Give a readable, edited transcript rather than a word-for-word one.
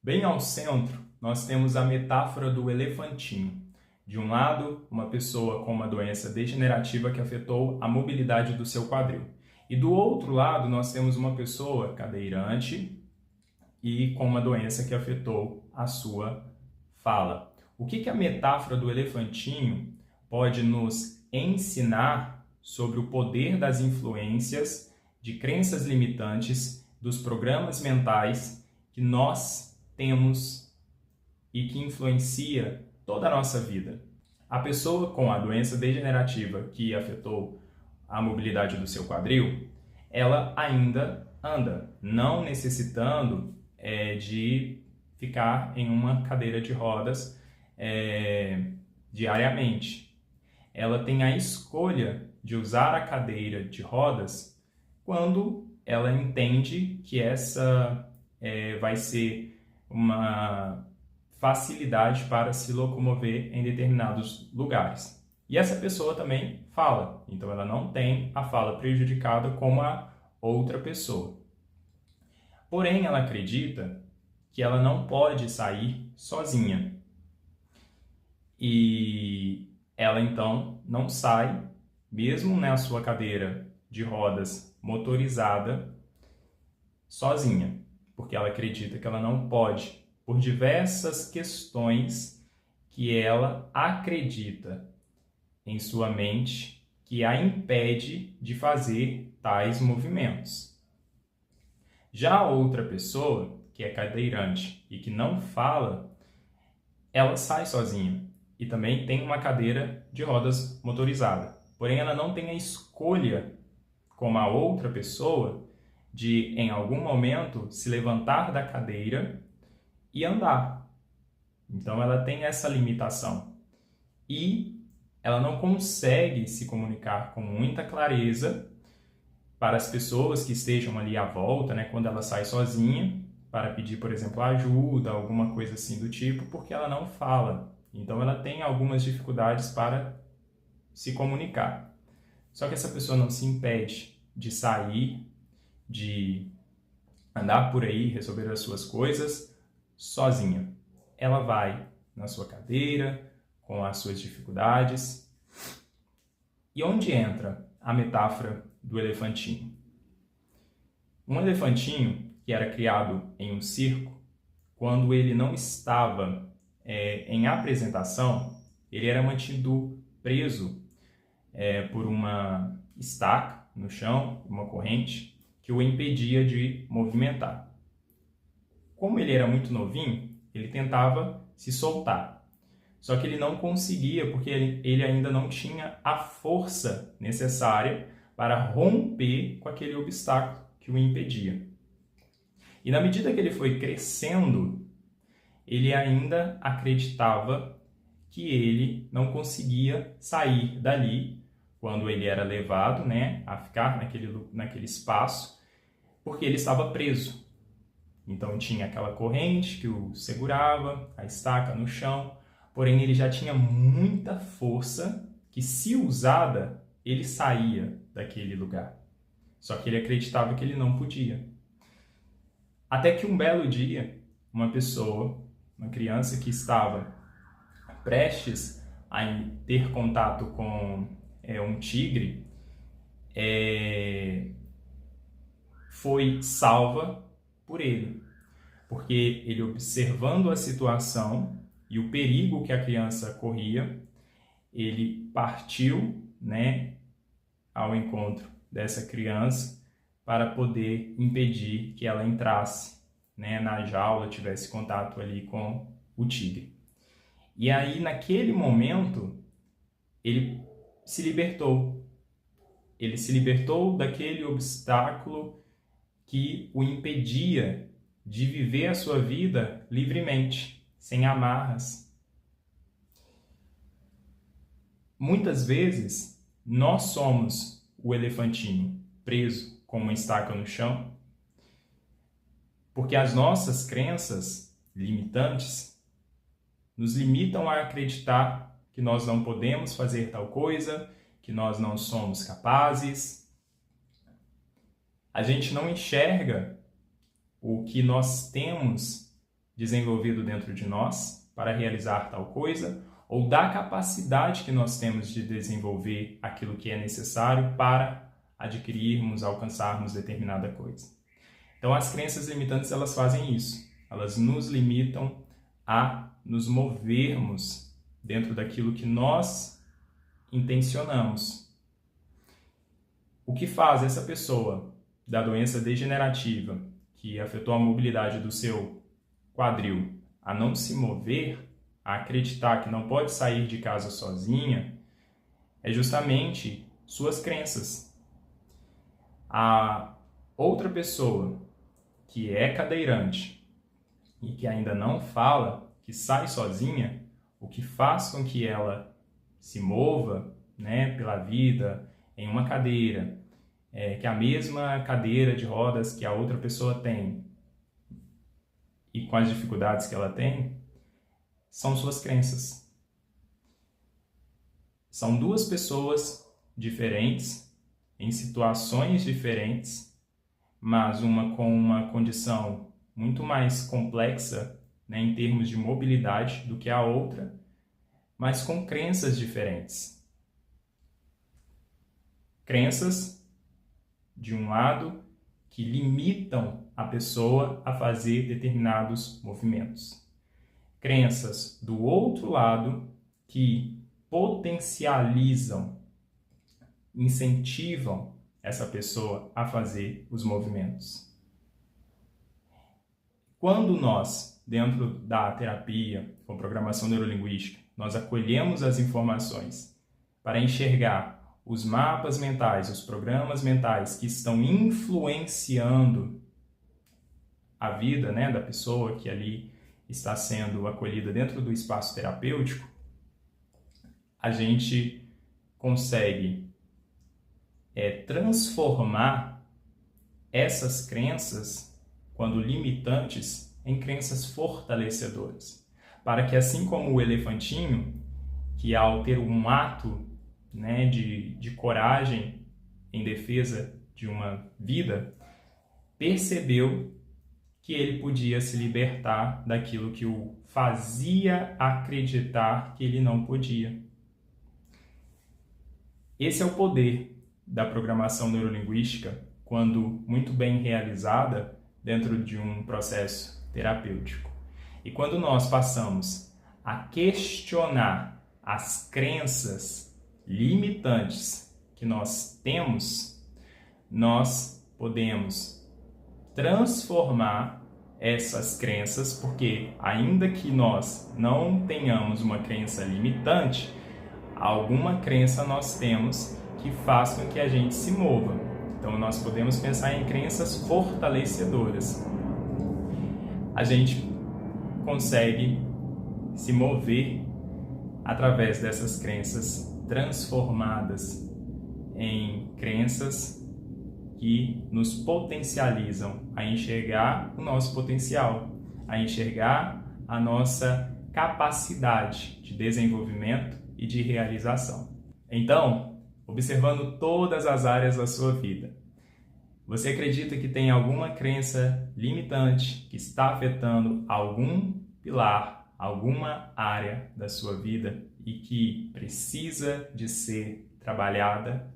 Bem ao centro, nós temos a metáfora do elefantinho. De um lado, uma pessoa com uma doença degenerativa que afetou a mobilidade do seu quadril. E do outro lado, nós temos uma pessoa cadeirante e com uma doença que afetou a sua fala. O que a metáfora do elefantinho pode nos ensinar sobre o poder das influências de crenças limitantes dos programas mentais que nós temos e que influencia toda a nossa vida? A pessoa com a doença degenerativa que afetou a mobilidade do seu quadril, ela ainda anda, não necessitando de ficar em uma cadeira de rodas diariamente. Ela tem a escolha de usar a cadeira de rodas quando ela entende que essa vai ser uma facilidade para se locomover em determinados lugares. E essa pessoa também fala, então ela não tem a fala prejudicada como a outra pessoa. Porém, ela acredita que ela não pode sair sozinha. E ela então não sai, mesmo na sua cadeira de rodas motorizada, sozinha, porque ela acredita que ela não pode, por diversas questões que ela acredita em sua mente que a impede de fazer tais movimentos. Já a outra pessoa, que é cadeirante e que não fala, ela sai sozinha e também tem uma cadeira de rodas motorizada. Porém, ela não tem a escolha, como a outra pessoa, de, em algum momento, se levantar da cadeira e andar. Então, ela tem essa limitação. E ela não consegue se comunicar com muita clareza para as pessoas que estejam ali à volta, né, quando ela sai sozinha, para pedir, por exemplo, ajuda, alguma coisa assim do tipo, porque ela não fala. Então, ela tem algumas dificuldades para se comunicar. Só que essa pessoa não se impede de sair, de andar por aí, resolver as suas coisas sozinha. Ela vai na sua cadeira, com as suas dificuldades. E onde entra a metáfora do elefantinho? Um elefantinho que era criado em um circo, quando ele não estava em apresentação, ele era mantido preso por uma estaca no chão, uma corrente, que o impedia de movimentar. Como ele era muito novinho, ele tentava se soltar. Só que ele não conseguia, porque ele ainda não tinha a força necessária para romper com aquele obstáculo que o impedia. E na medida que ele foi crescendo, ele ainda acreditava que ele não conseguia sair dali quando ele era levado, né, a ficar naquele espaço, porque ele estava preso. Então tinha aquela corrente que o segurava, a estaca no chão, porém ele já tinha muita força que, se usada, ele saía daquele lugar. Só que ele acreditava que ele não podia. Até que um belo dia, uma pessoa, uma criança que estava prestes a ter contato com um tigre, foi salva por ele. Porque ele, observando a situação e o perigo que a criança corria, ele partiu, né, ao encontro dessa criança para poder impedir que ela entrasse, né, na jaula, tivesse contato ali com o tigre. E aí, naquele momento, ele se libertou. Ele se libertou daquele obstáculo que o impedia de viver a sua vida livremente, sem amarras. Muitas vezes, nós somos o elefantinho preso com uma estaca no chão, porque as nossas crenças limitantes nos limitam a acreditar que nós não podemos fazer tal coisa, que nós não somos capazes. A gente não enxerga o que nós temos desenvolvido dentro de nós para realizar tal coisa, ou da capacidade que nós temos de desenvolver aquilo que é necessário para adquirirmos, alcançarmos determinada coisa. Então, as crenças limitantes, elas fazem isso. Elas nos limitam a nos movermos dentro daquilo que nós intencionamos. O que faz essa pessoa da doença degenerativa, que afetou a mobilidade do seu quadril, a não se mover, a acreditar que não pode sair de casa sozinha, é justamente suas crenças. A outra pessoa que é cadeirante e que ainda não fala, que sai sozinha, o que faz com que ela se mova, né, pela vida em uma cadeira, que é a mesma cadeira de rodas que a outra pessoa tem e com as dificuldades que ela tem, são suas crenças. São duas pessoas diferentes, em situações diferentes, mas uma com uma condição muito mais complexa, né, em termos de mobilidade do que a outra, mas com crenças diferentes. Crenças, de um lado, que limitam a pessoa a fazer determinados movimentos. Crenças, do outro lado, que potencializam, incentivam essa pessoa a fazer os movimentos. Quando nós, dentro da terapia com programação neurolinguística, nós acolhemos as informações para enxergar os mapas mentais, os programas mentais que estão influenciando a vida, né, da pessoa que ali está sendo acolhida dentro do espaço terapêutico, a gente consegue transformar essas crenças, quando limitantes, em crenças fortalecedoras. Para que, assim como o elefantinho, que ao ter um ato, né, de coragem em defesa de uma vida, percebeu que ele podia se libertar daquilo que o fazia acreditar que ele não podia. Esse é o poder da programação neurolinguística, quando muito bem realizada dentro de um processo terapêutico. E quando nós passamos a questionar as crenças limitantes que nós temos, nós podemos transformar essas crenças, porque ainda que nós não tenhamos uma crença limitante, alguma crença nós temos que faz com que a gente se mova. Então nós podemos pensar em crenças fortalecedoras. A gente consegue se mover através dessas crenças transformadas em crenças que nos potencializam a enxergar o nosso potencial, a enxergar a nossa capacidade de desenvolvimento e de realização. Então, observando todas as áreas da sua vida, você acredita que tem alguma crença limitante que está afetando algum pilar, alguma área da sua vida e que precisa de ser trabalhada?